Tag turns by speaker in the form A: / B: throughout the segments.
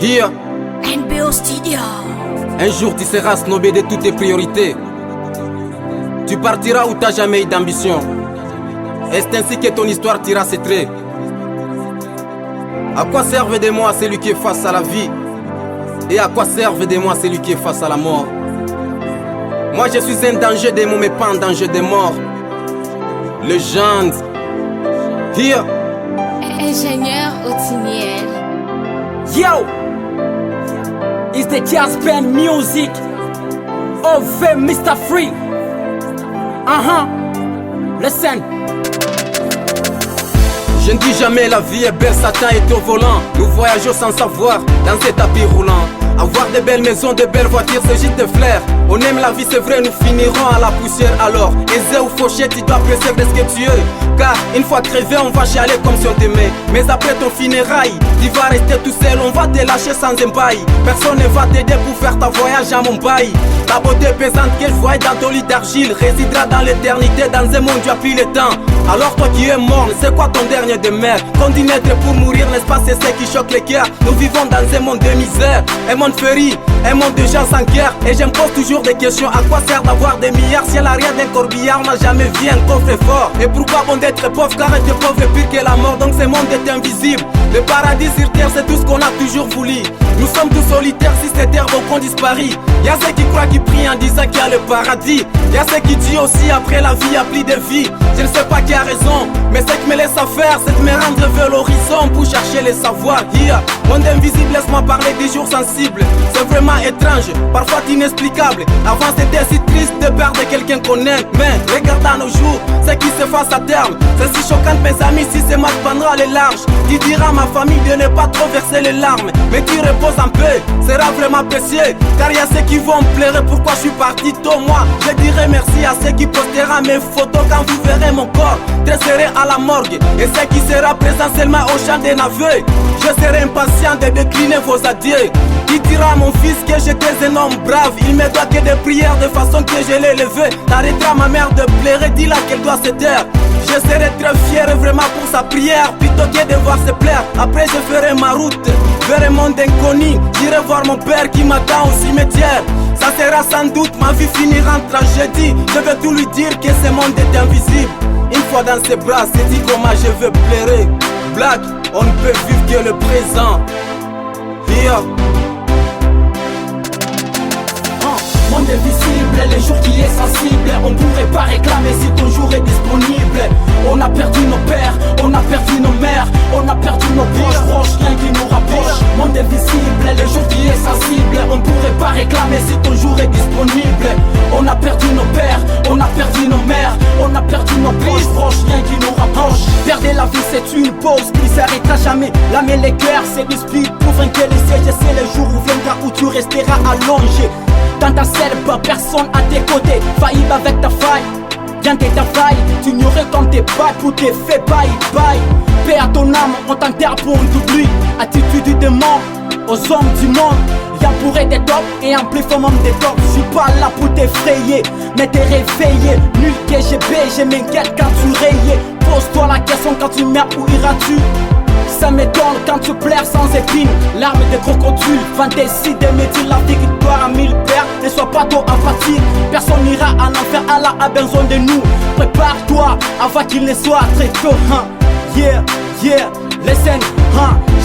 A: Here.
B: NBO Studio.
A: Un jour tu seras snobé de toutes tes priorités. Tu partiras où t'as jamais eu d'ambition. Et c'est ainsi que ton histoire tira ses traits. À quoi servent des mots à celui qui est face à la vie? Et à quoi servent des mots à celui qui est face à la mort? Moi je suis un danger des mots mais pas un danger des morts. Legend. Here.
B: Ingénieur Otiniel.
C: Yo! It's the jazz band music of Mr. Free. Listen.
A: Je ne dis jamais la vie est belle, Satan est au volant. Nous voyageons sans savoir dans ces tapis roulants. Avoir de belles maisons, de belles voitures, c'est juste des flairs. On aime la vie, c'est vrai, nous finirons à la poussière. Alors, aisé ou fauché, tu dois apprécier de ce que tu es. Car une fois crevé, on va chialer comme si on t'aimait. Mais après ton funérailles, tu vas rester tout seul, on va te lâcher sans un bail. Personne ne va t'aider pour faire ta voyage à Mumbai. Ta beauté pesante que je voyais dans ton lit d'argile résidera dans l'éternité, dans un monde où a plus le temps. Alors toi qui es mort, c'est quoi ton dernier demeure? Qu'on dit naître pour mourir, n'est-ce pas, c'est ce qui choque les cœurs. Nous vivons dans un monde de misère, un monde féri, un monde de gens sans cœur. Et je me pose toujours des questions, à quoi sert d'avoir des milliards si à l'arrière d'un corbillard on n'a jamais vu un coffre fort? Et pourquoi bon d'être pauvre, car être pauvre est pire que la mort. Donc ce monde est invisible, le paradis sur terre c'est tout ce qu'on a toujours voulu. Nous sommes tous solitaires si ces terres vont qu'on disparaît. Y'a ceux qui croient, qui prient en disant qu'il y a le paradis. Y'a ceux qui disent aussi après la vie y'a plus de vie. Je ne sais pas qui a raison, mais ce qui me laisse à faire c'est de me rendre vers l'horizon pour chercher les savoirs. Here, monde invisible, laisse-moi parler des jours sensibles. C'est vraiment étrange, parfois inexplicable. Avant c'était si triste de perdre quelqu'un qu'on aime. Mais regarde à nos jours, ce qui se passe à terme. C'est si choquant mes amis, si c'est mal prendra les larges. Tu diras à ma famille de ne pas trop verser les larmes. Mais tu reposes en paix, sera vraiment précieux. Car y'a ceux qui vont me pleurer pourquoi je suis parti tôt. Moi, je dirai merci à ceux qui postera mes photos quand vous verrez mon corps. Je serai à la morgue et ceux qui sera présent seulement au champ des navets. Je serai impatient de décliner vos adieux. Qui dira à mon fils que j'étais un homme brave? Il me doit que des prières de façon que je l'ai levé. T'arrêteras ma mère de pleurer, dis-la qu'elle doit se taire. Je serai très fier vraiment pour sa prière, plutôt que de voir se plaire. Après je ferai ma route vers un monde inconnu. J'irai voir mon père qui m'attend au cimetière. Ça sera sans doute ma vie finira en tragédie. Je vais tout lui dire que ce monde est invisible. Une fois dans ses bras, c'est dit comment je veux pleurer. Black, on ne peut vivre que le présent. Here.
C: Monde invisible, les jours qui est sensible. On pourrait pas réclamer si ton jour est disponible. On a perdu nos pères, on a perdu nos mères, on a perdu nos proches, rien qui nous rapproche. Monde invisible, les jours qui est sensible. On pourrait pas réclamer si ton jour est disponible. On a perdu nos pères, on a perdu nos mères, on a perdu nos proches, rien qui nous rapproche. Perdre la vie c'est une pause qui s'arrêtera jamais. L'âme et les cœurs c'est du speed pour vaincre les sièges. C'est le jour où viendra où tu resteras allongé dans ta selle, pas personne à tes côtés. Faillible avec ta faille, bien que ta faille. Tu n'aurais comme tes pas pour tes faits, bye bye. Paix à ton âme, on t'enterre pour on t'oublie. Attitude du démon, aux hommes du monde. Y'a pour être des tops et un plus fort membre des tops. Je suis pas là pour t'effrayer, mais t'es réveillé. Nul KGB, je m'inquiète quand tu rayes. Pose-toi la question quand tu meurs, où iras-tu? Ça m'étonne quand tu pleures sans épines. Larmes de crocodile, fantaisie de métiers. La victoire à 1000 pères, ne sois pas trop empathique. Personne n'ira en enfer, Allah a besoin de nous. Prépare-toi avant qu'il ne soit très tôt. Yeah, yeah, listen,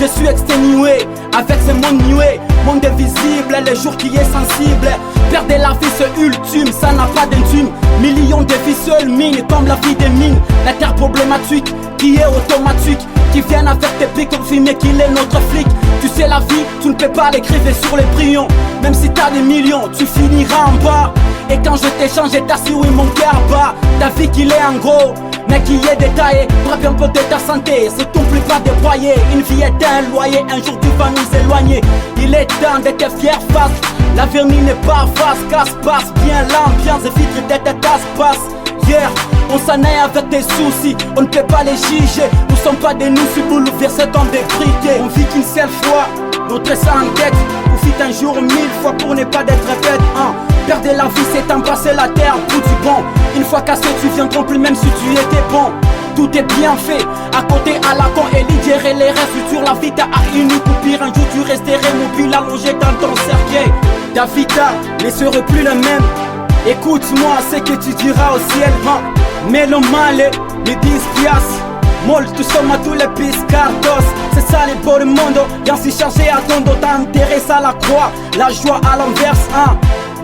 C: je suis exténué avec ce monde nué. Monde invisible, le jour qui est sensible. Perdre la vie c'est ultime, ça n'a pas d'intime. Millions de vies seules mines, comme la vie des mines. La terre problématique qui est automatique, qui viennent avec tes pics confirmer qu'il est notre flic. Tu sais la vie, tu ne peux pas l'écrire sur les brillants. Même si t'as des millions, tu finiras en bas. Et quand je t'échange, j'ai t'assis, oui mon cœur bat. Ta vie qu'il est en gros, mais qui est détaillé. Frappe un peu de ta santé, c'est ton plus pas déployé. Une vie est un loyer, un jour tu vas nous éloigner. Il est temps de te fier face. L'avenir n'est pas face, casse-passe bien l'ambiance, vitre de ta tasse-passe. Hier, on s'en est avec des soucis, on ne peut pas les juger. Nous sommes pas des nous, si vous l'ouvrez comme des briquets. On vit qu'une seule fois, notre sang en tête. Profite un jour 1000 fois pour ne pas d'être bête. Perdre la vie c'est embrasser la terre pour du bon. Une fois cassé tu viendras plus même si tu étais bon. tout est bien fait. À côté à la con et libérer les rêves futurs. La vie t'a à une coupure. Un jour tu resterais mobile allongé dans ton cercueil. Ta vie ne serait plus la même. Écoute-moi ce que tu diras au ciel, hein. Mais le mal est les 10 piastres. Molto somma tous les piscardos. C'est ça les beaux du monde. Viens si chargé à ton dos. T'intéresse à la croix, la joie à l'inverse, hein.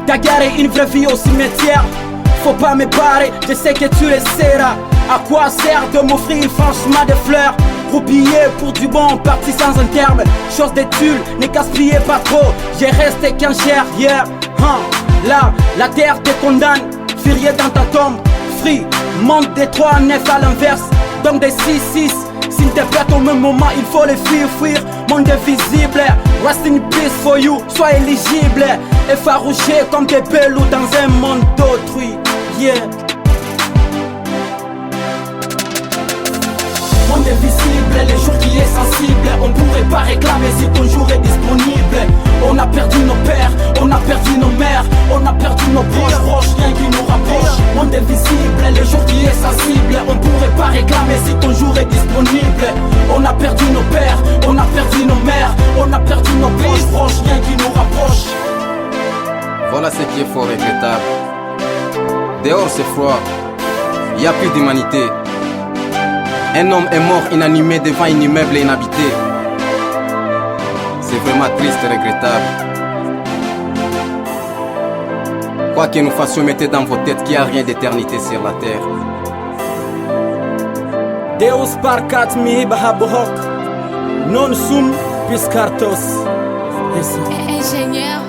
C: T'as garé une vraie vie au cimetière. Faut pas me barrer, je sais que tu le seras. À quoi sert de m'offrir franchement des fleurs? Roupiller pour du bon, parti sans un terme. Chose de tulle, ne gaspillez pas trop. J'ai resté qu'un cher, yeah, hein. Là, la terre te condamne. Furieux dans ta tombe, free. Monte des 3-9 à l'inverse. Donc des 6-6. S'il te plaît au même moment, il faut les fuir. Monde invisible, rest in peace for you. Sois éligible, effarouché comme des belous dans un monde d'autrui, yeah. Monde invisible, les jours qui est sensible. On pourrait pas réclamer si ton jour est disponible. On a perdu nos pères, on a perdu nos mères, on a perdu nos proches, rien qui nous rapproche. Monde invisible, les jours qui est sensible. On pourrait pas réclamer si ton jour est disponible. On a perdu nos pères, on a perdu nos mères, on a perdu nos proches, rien qui nous rapproche.
A: Voilà ce qui est fort regrettable. Dehors c'est froid, y a plus d'humanité. Un homme est mort inanimé devant un immeuble inhabité. C'est vraiment triste et regrettable. Quoi que nous fassions, mettez dans vos têtes qu'il n'y a rien d'éternité sur la terre.
C: Deus parcat mi bahabohok, non sum piscartos.
B: Ingénieur